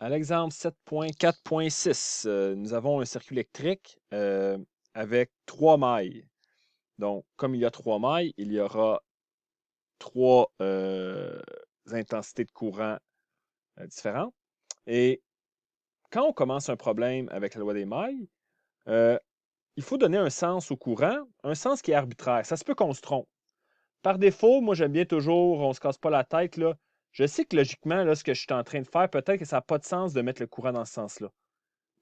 À l'exemple 7.4.6, nous avons un circuit électrique avec trois mailles. Donc, comme il y a trois mailles, il y aura trois intensités de courant différentes. Et quand on commence un problème avec la loi des mailles, euh, il faut donner un sens au courant, un sens qui est arbitraire. Ça se peut qu'on se trompe. Par défaut, moi, j'aime bien toujours, on ne se casse pas la tête, là. Je sais que logiquement, là, ce que je suis en train de faire, peut-être que ça n'a pas de sens de mettre le courant dans ce sens-là.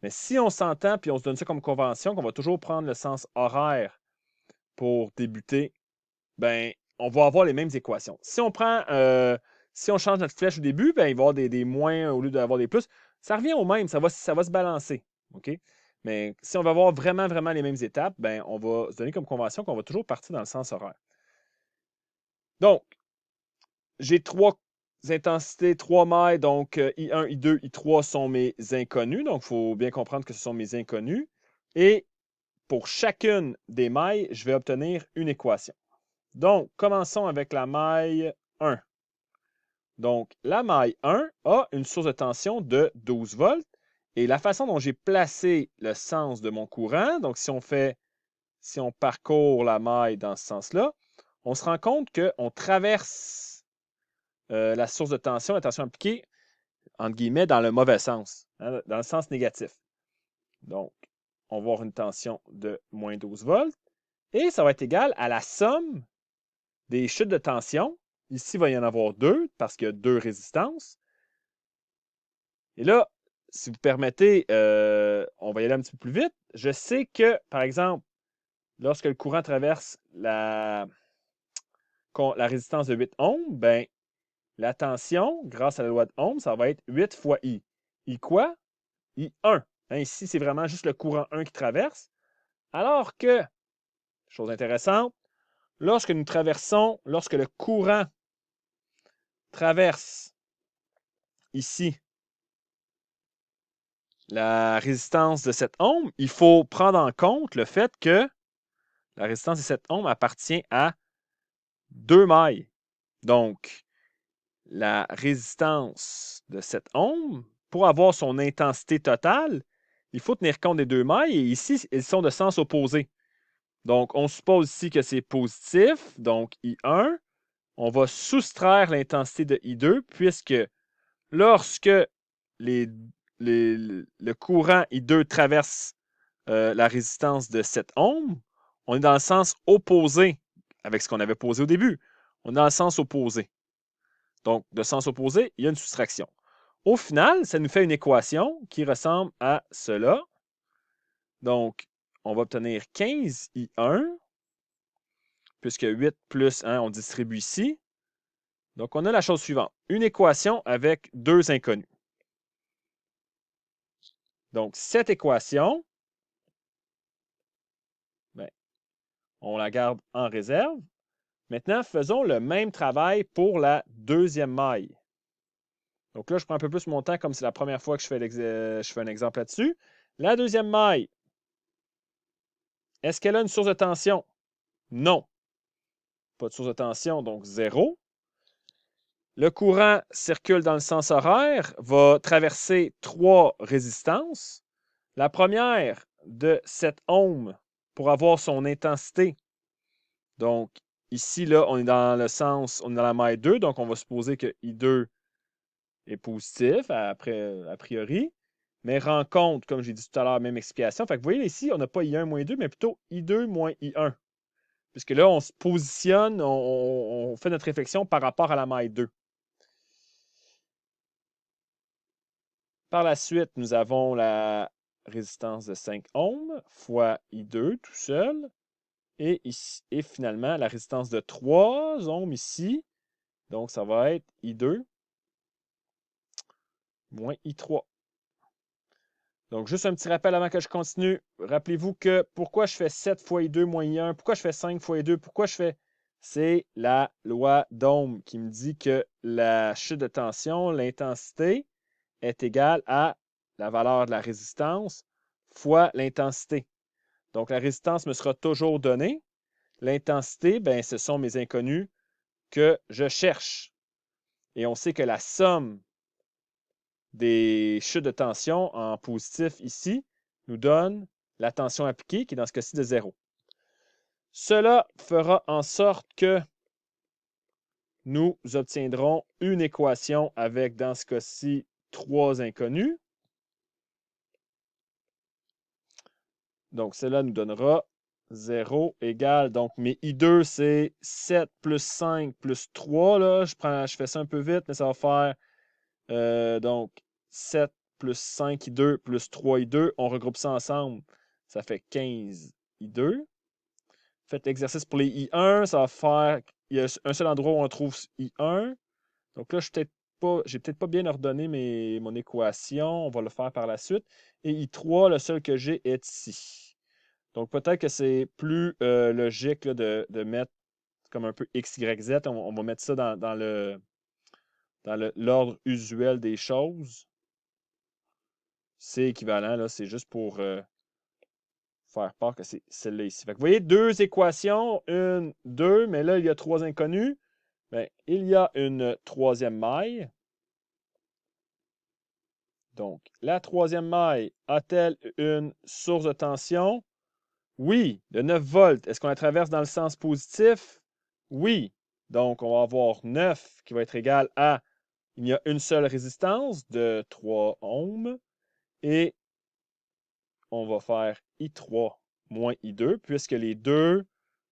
Mais si on s'entend puis on se donne ça comme convention, qu'on va toujours prendre le sens horaire pour débuter, ben, on va avoir les mêmes équations. Si on change notre flèche au début, ben, il va y avoir des moins au lieu d'avoir des plus. Ça revient au même, ça va se balancer. OK? Mais si on va avoir vraiment, vraiment les mêmes étapes, ben, on va se donner comme convention qu'on va toujours partir dans le sens horaire. Donc, j'ai trois intensités, trois mailles, donc I1, I2, I3 sont mes inconnus. Donc, il faut bien comprendre que ce sont mes inconnus. Et pour chacune des mailles, je vais obtenir une équation. Donc, commençons avec la maille 1. Donc, la maille 1 a une source de tension de 12 volts. Et la façon dont j'ai placé le sens de mon courant, donc si on parcourt la maille dans ce sens-là, on se rend compte qu'on traverse la source de tension, la tension appliquée, entre guillemets, dans le mauvais sens, hein, dans le sens négatif. Donc, on va avoir une tension de moins 12 volts. Et ça va être égal à la somme des chutes de tension. Ici, il va y en avoir deux parce qu'il y a deux résistances. Et là, si vous permettez, on va y aller un petit peu plus vite. Je sais que, par exemple, lorsque le courant traverse la résistance de 8 ohms, ben, la tension, grâce à la loi de Ohm, ça va être 8 fois I. I quoi? I1. Hein, ici, c'est vraiment juste le courant 1 qui traverse. Alors que, chose intéressante, lorsque le courant traverse ici la résistance de 7 ohms, il faut prendre en compte le fait que la résistance de 7 ohms appartient à deux mailles. Donc, la résistance de 7 ohms, pour avoir son intensité totale, il faut tenir compte des deux mailles et ici, ils sont de sens opposé. Donc, on suppose ici que c'est positif, donc I1. On va soustraire l'intensité de I2 puisque lorsque les, le courant I2 traverse la résistance de 7 ohms, on est dans le sens opposé avec ce qu'on avait posé au début. On est dans le sens opposé. Donc, de sens opposé, il y a une soustraction. Au final, ça nous fait une équation qui ressemble à cela. Donc, on va obtenir 15 I1, puisque 8 plus 1, on distribue ici. Donc, on a la chose suivante. Une équation avec deux inconnus. Donc, cette équation, ben, on la garde en réserve. Maintenant, faisons le même travail pour la deuxième maille. Donc là, je prends un peu plus mon temps comme c'est la première fois que je fais un exemple là-dessus. La deuxième maille, est-ce qu'elle a une source de tension? Non. Pas de source de tension, donc zéro. Le courant circule dans le sens horaire, va traverser trois résistances. La première de 7 ohms pour avoir son intensité. Donc, ici, là, on est dans le sens, on est dans la maille 2, donc on va supposer que I2 est positif a priori, mais rencontre, comme j'ai dit tout à l'heure, même explication. Fait que vous voyez ici, on n'a pas I1 moins 2, mais plutôt I2 moins I1. Puisque là, on se positionne, on fait notre réflexion par rapport à la maille 2. Par la suite, nous avons la résistance de 5 ohms fois I2 tout seul. Et finalement, la résistance de 3 ohms ici. Donc, ça va être I2 moins I3. Donc, juste un petit rappel avant que je continue. Rappelez-vous que pourquoi je fais 7 fois I2 moins I1, pourquoi je fais 5 fois I2, pourquoi je fais... C'est la loi d'Ohm qui me dit que la chute de tension, l'intensité, est égale à la valeur de la résistance fois l'intensité. Donc, la résistance me sera toujours donnée. L'intensité, ben, ce sont mes inconnus que je cherche. Et on sait que la somme des chutes de tension en positif ici nous donne la tension appliquée, qui est dans ce cas-ci de 0. Cela fera en sorte que nous obtiendrons une équation avec, dans ce cas-ci, 3 inconnus. Donc, cela nous donnera 0 égale, donc mes I2, c'est 7 plus 5 plus 3. Là. Je fais ça un peu vite, mais ça va faire donc 7 plus 5 I2 plus 3 I2. On regroupe ça ensemble, ça fait 15 I2. Faites l'exercice pour les I1, ça va faire, il y a un seul endroit où on trouve I1. Donc là, je n'ai peut-être pas bien ordonné mon équation. On va le faire par la suite. Et I3, le seul que j'ai est ici. Donc peut-être que c'est plus logique là, de mettre comme un peu X, Y, Z. On va mettre ça dans l'ordre usuel des choses. C'est équivalent, là, c'est juste pour faire part que c'est celle-là ici. Fait que vous voyez, 2 équations, 1, 2, mais là, il y a 3 inconnus. Bien, il y a une troisième maille. Donc, la troisième maille a-t-elle une source de tension? Oui, de 9 volts. Est-ce qu'on la traverse dans le sens positif? Oui. Donc, on va avoir 9 qui va être égal à, il y a une seule résistance de 3 ohms. Et on va faire I3 moins I2, puisque les deux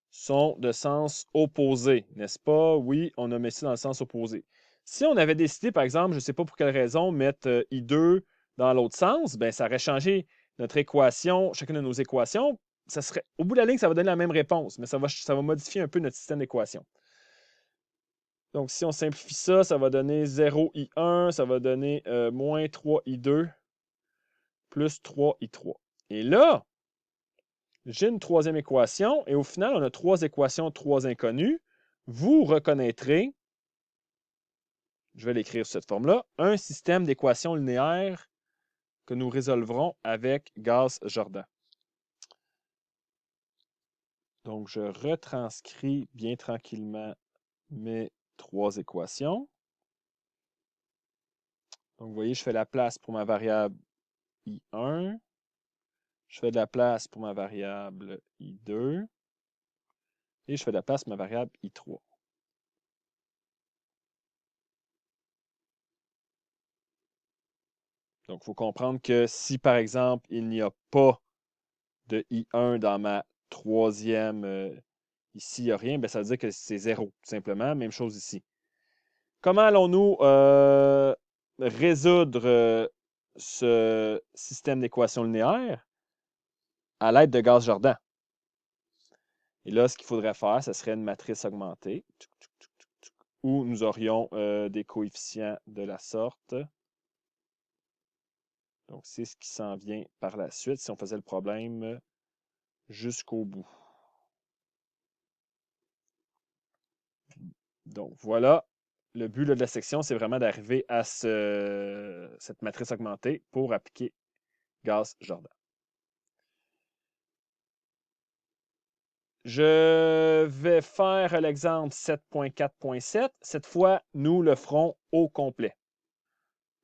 sont de sens opposé, n'est-ce pas? Oui, on a mis ça dans le sens opposé. Si on avait décidé, par exemple, je ne sais pas pour quelle raison, mettre I2 dans l'autre sens, bien, ça aurait changé notre équation, chacune de nos équations. Ça serait, au bout de la ligne, ça va donner la même réponse, mais ça va modifier un peu notre système d'équations. Donc, si on simplifie ça, ça va donner 0I1, ça va donner moins 3I2 plus 3I3. Et là, j'ai une troisième équation et au final, on a 3 équations, 3 inconnues. Vous reconnaîtrez, je vais l'écrire sous cette forme-là, un système d'équations linéaires que nous résolverons avec Gauss-Jordan. Donc, je retranscris bien tranquillement mes 3 équations. Donc, vous voyez, je fais la place pour ma variable I1. Je fais de la place pour ma variable I2. Et je fais de la place pour ma variable I3. Donc, il faut comprendre que si, par exemple, il n'y a pas de I1 dans ma troisième, ici, il n'y a rien, bien, ça veut dire que c'est 0, tout simplement. Même chose ici. Comment allons-nous résoudre ce système d'équations linéaires? À l'aide de Gauss-Jordan. Et là, ce qu'il faudrait faire, ce serait une matrice augmentée, où nous aurions des coefficients de la sorte. Donc, c'est ce qui s'en vient par la suite si on faisait le problème jusqu'au bout. Donc, voilà. Le but là, de la section, c'est vraiment d'arriver à cette matrice augmentée pour appliquer Gauss-Jordan. Je vais faire l'exemple 7.4.7. Cette fois, nous le ferons au complet.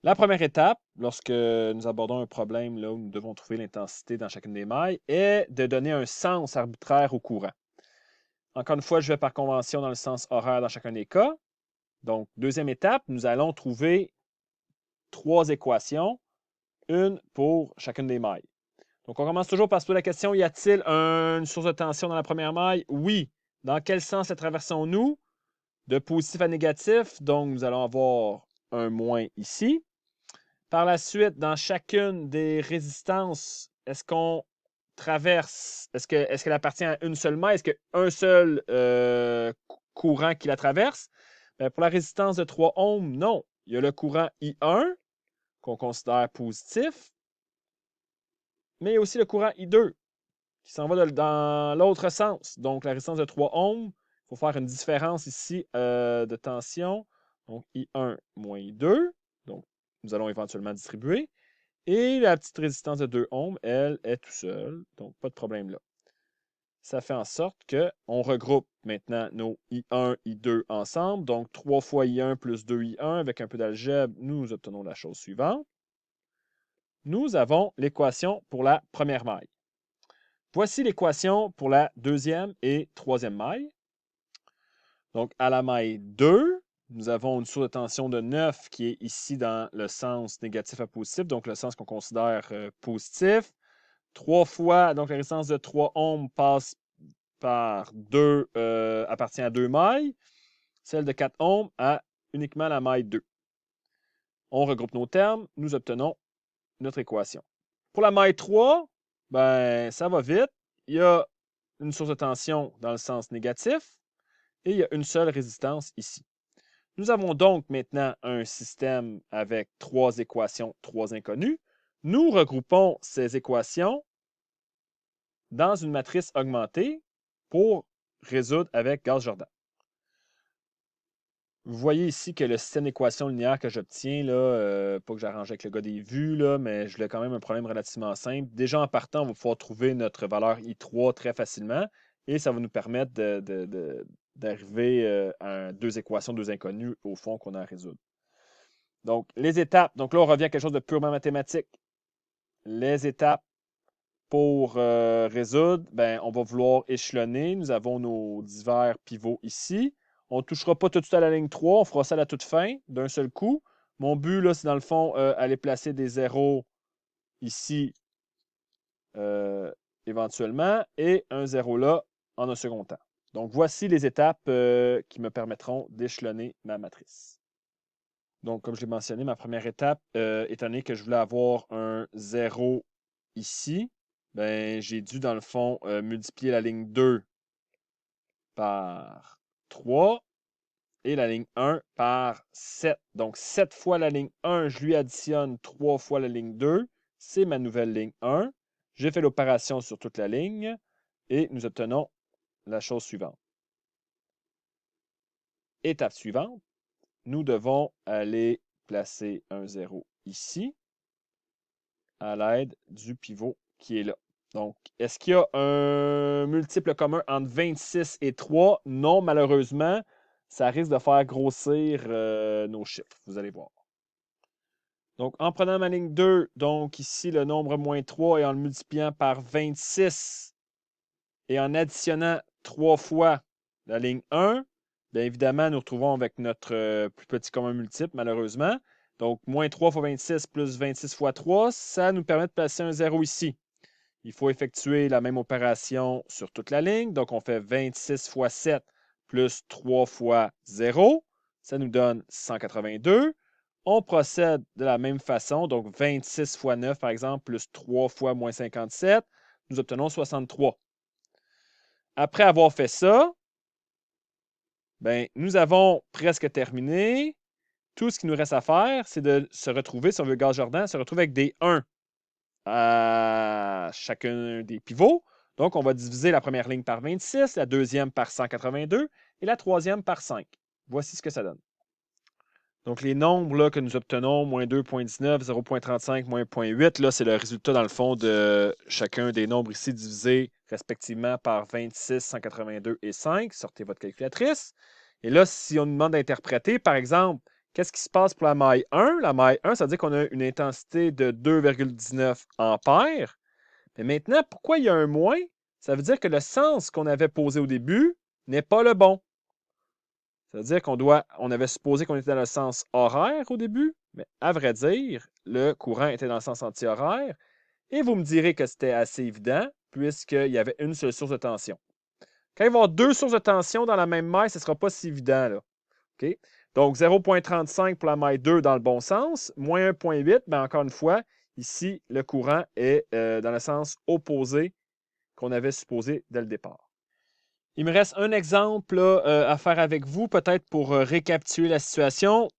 La première étape, lorsque nous abordons un problème là, où nous devons trouver l'intensité dans chacune des mailles, est de donner un sens arbitraire au courant. Encore une fois, je vais par convention dans le sens horaire dans chacun des cas. Donc, deuxième étape, nous allons trouver 3 équations, une pour chacune des mailles. Donc, on commence toujours par se poser la question, y a-t-il une source de tension dans la première maille? Oui. Dans quel sens la traversons-nous? De positif à négatif, donc nous allons avoir un moins ici. Par la suite, dans chacune des résistances, est-ce qu'on traverse, est-ce qu'elle appartient à une seule maille? Est-ce qu'il y a un seul courant qui la traverse? Bien, pour la résistance de 3 ohms, non. Il y a le courant I1 qu'on considère positif, mais il y a aussi le courant I2 qui s'en va dans l'autre sens. Donc, la résistance de 3 ohms, il faut faire une différence ici de tension. Donc, I1 moins I2. Donc, nous allons éventuellement distribuer. Et la petite résistance de 2 ohms, elle, est tout seule. Donc, pas de problème là. ça fait en sorte qu'on regroupe maintenant nos I1, I2 ensemble. Donc, 3 fois I1 plus 2 I1, avec un peu d'algèbre, nous obtenons la chose suivante. Nous avons l'équation pour la première maille. Voici l'équation pour la deuxième et troisième maille. Donc, à la maille 2, nous avons une source de tension de 9 qui est ici dans le sens négatif à positif, donc le sens qu'on considère positif. 3 fois, donc la résistance de 3 ohms passe par 2, appartient à 2 mailles. Celle de 4 ohms a uniquement la maille 2. On regroupe nos termes, nous obtenons notre équation. Pour la maille 3, ben, ça va vite. Il y a une source de tension dans le sens négatif et il y a une seule résistance ici. Nous avons donc maintenant un système avec 3 équations, 3 inconnues. Nous regroupons ces équations dans une matrice augmentée pour résoudre avec Gauss-Jordan. Vous voyez ici que le système d'équations linéaires que j'obtiens, pas que j'arrange avec le gars des vues, là, mais je l'ai quand même un problème relativement simple. Déjà en partant, on va pouvoir trouver notre valeur I3 très facilement et ça va nous permettre d'arriver à 2 équations, 2 inconnues au fond qu'on a à résoudre. Donc, les étapes. Donc là, on revient à quelque chose de purement mathématique. Les étapes pour résoudre, ben, on va vouloir échelonner. Nous avons nos divers pivots ici. On ne touchera pas tout de suite à la ligne 3. On fera ça à la toute fin, d'un seul coup. Mon but, là, c'est dans le fond, aller placer des zéros ici éventuellement et un zéro là en un second temps. Donc, voici les étapes qui me permettront d'échelonner ma matrice. Donc, comme je l'ai mentionné, ma première étape, étant donné que je voulais avoir un 0 ici, ben, j'ai dû, dans le fond, multiplier la ligne 2 par 3 et la ligne 1 par 7. Donc, 7 fois la ligne 1, je lui additionne 3 fois la ligne 2. C'est ma nouvelle ligne 1. J'ai fait l'opération sur toute la ligne et nous obtenons la chose suivante. Étape suivante, nous devons aller placer un 0 ici à l'aide du pivot qui est là. Donc, est-ce qu'il y a un multiple commun entre 26 et 3? Non, malheureusement, ça risque de faire grossir nos chiffres. Vous allez voir. Donc, en prenant ma ligne 2, donc ici le nombre moins 3 et en le multipliant par 26 et en additionnant 3 fois la ligne 1, bien évidemment, nous retrouvons avec notre plus petit commun multiple, malheureusement. Donc, moins 3 fois 26 plus 26 fois 3, ça nous permet de placer un 0 ici. Il faut effectuer la même opération sur toute la ligne. Donc, on fait 26 fois 7 plus 3 fois 0. Ça nous donne 182. On procède de la même façon. Donc, 26 fois 9, par exemple, plus 3 fois moins 57. Nous obtenons 63. Après avoir fait ça, ben, nous avons presque terminé. Tout ce qu'il nous reste à faire, c'est de se retrouver, si on veut Gauss-Jordan, se retrouver avec des 1 à chacun des pivots. Donc, on va diviser la première ligne par 26, la deuxième par 182 et la troisième par 5. Voici ce que ça donne. Donc, les nombres là, que nous obtenons, moins 2,19, 0,35, moins 0,8, là, c'est le résultat, dans le fond, de chacun des nombres ici divisés respectivement par 26, 182 et 5. Sortez votre calculatrice. Et là, si on nous demande d'interpréter, par exemple, qu'est-ce qui se passe pour la maille 1? La maille 1, ça veut dire qu'on a une intensité de 2,19 ampères. Mais maintenant, pourquoi il y a un moins? Ça veut dire que le sens qu'on avait posé au début n'est pas le bon. Ça veut dire on avait supposé qu'on était dans le sens horaire au début, mais à vrai dire, le courant était dans le sens anti-horaire. Et vous me direz que c'était assez évident, puisqu'il y avait une seule source de tension. Quand il va y avoir deux sources de tension dans la même maille, ce ne sera pas si évident, là. OK? Donc, 0,35 pour la maille 2 dans le bon sens, moins 1,8, mais encore une fois, ici, le courant est dans le sens opposé qu'on avait supposé dès le départ. Il me reste un exemple là, à faire avec vous, peut-être pour récapituler la situation.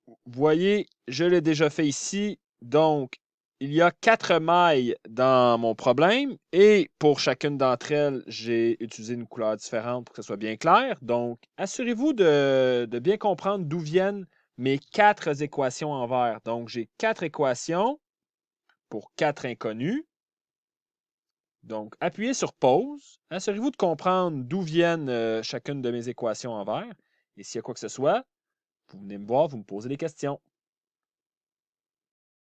Vous voyez, je l'ai déjà fait ici. Donc, il y a 4 mailles dans mon problème et pour chacune d'entre elles, j'ai utilisé une couleur différente pour que ce soit bien clair. Donc, assurez-vous de bien comprendre d'où viennent mes 4 équations en vert. Donc, j'ai 4 équations pour 4 inconnus. Donc, appuyez sur pause. Assurez-vous de comprendre d'où viennent chacune de mes équations en vert. Et s'il y a quoi que ce soit, vous venez me voir, vous me posez des questions.